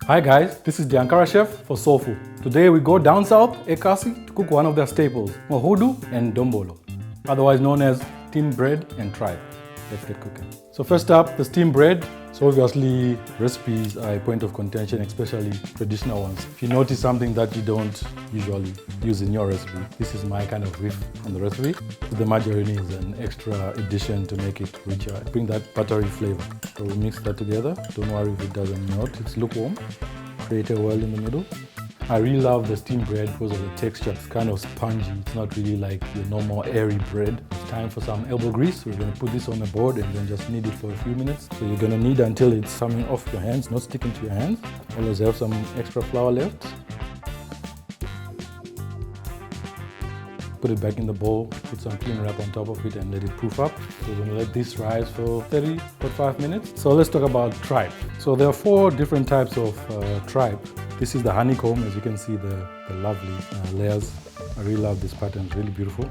Hi guys, this is the Ankarra Chef for Soul Food. Today we go down south, Ekasi, to cook one of their staples, Mohudu and Dombolo, otherwise known as steamed bread and tripe. Let's get cooking. So first up, the steamed bread. So obviously recipes are a point of contention, especially traditional ones. If you notice something that you don't usually use in your recipe, this is my kind of riff on the recipe. The margarine is an extra addition to make it richer, bring that buttery flavor. So we mix that together. Don't worry if it doesn't melt, it's lukewarm. Create a well in the middle. I really love the steamed bread because of the texture. It's kind of spongy. It's not really like your normal airy bread. It's time for some elbow grease. We're going to put this on the board and then just knead it for a few minutes. So you're going to knead until it's coming off your hands, not sticking to your hands. Always have some extra flour left. Put it back in the bowl, put some cling wrap on top of it and let it proof up. So we're going to let this rise for 45 minutes. So let's talk about tripe. So there are 4 different types of tripe. This is the honeycomb, as you can see the lovely layers. I really love this pattern, it's really beautiful.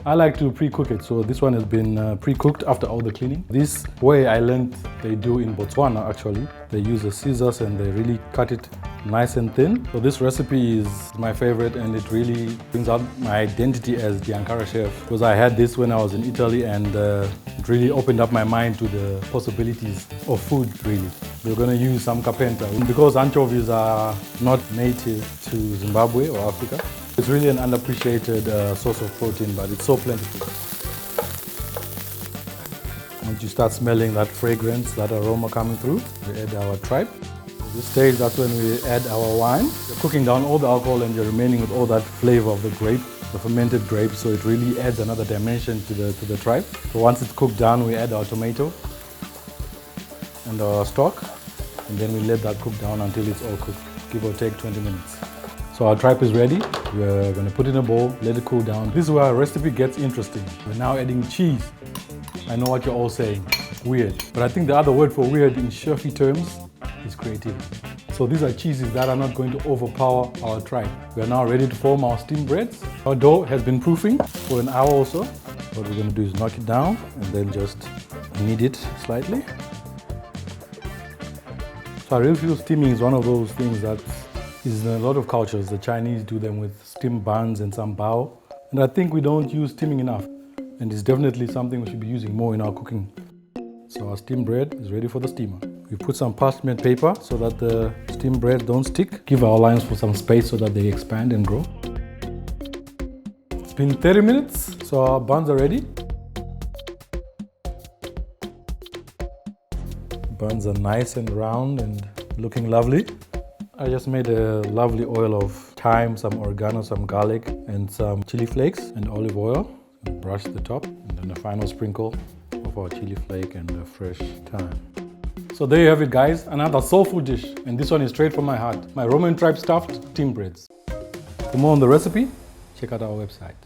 I like to pre-cook it, so this one has been pre-cooked after all the cleaning. This way I learned they do in Botswana actually. They use the scissors and they really cut it nice and thin. So this recipe is my favorite and it really brings out my identity as the Ankarra Chef, because I had this when I was in Italy and it really opened up my mind to the possibilities of food really. We're going to use some carpenta because anchovies are not native to Zimbabwe or Africa. It's really an unappreciated source of protein, but it's so plentiful. Once you start smelling that fragrance, that aroma coming through, we add our tripe. At this stage, that's when we add our wine. You're cooking down all the alcohol and you're remaining with all that flavor of the grape, the fermented grape, so it really adds another dimension to the tripe. So once it's cooked down, we add our tomato and our stock, and then we let that cook down until it's all cooked, give or take 20 minutes. So our tripe is ready. We're going to put it in a bowl, let it cool down. This is where our recipe gets interesting. We're now adding cheese. I know what you're all saying, weird. But I think the other word for weird in chefy terms is creativity. So these are cheeses that are not going to overpower our tripe. We are now ready to form our steamed breads. Our dough has been proofing for an hour or so. What we're going to do is knock it down and then just knead it slightly. So I really feel steaming is one of those things that is in a lot of cultures. The Chinese do them with steamed buns and some bao. And I think we don't use steaming enough. And it's definitely something we should be using more in our cooking. So our steamed bread is ready for the steamer. We put some parchment paper so that the steamed bread don't stick. Give our lines for some space so that they expand and grow. It's been 30 minutes, so our buns are ready. Buns are nice and round and looking lovely. I just made a lovely oil of thyme, some oregano, some garlic, and some chili flakes and olive oil. And brush the top, and then a final sprinkle of our chili flake and the fresh thyme. So there you have it, guys, another soul food dish, and this one is straight from my heart. My Roman tripe stuffed steamed breads. For more on the recipe, check out our website.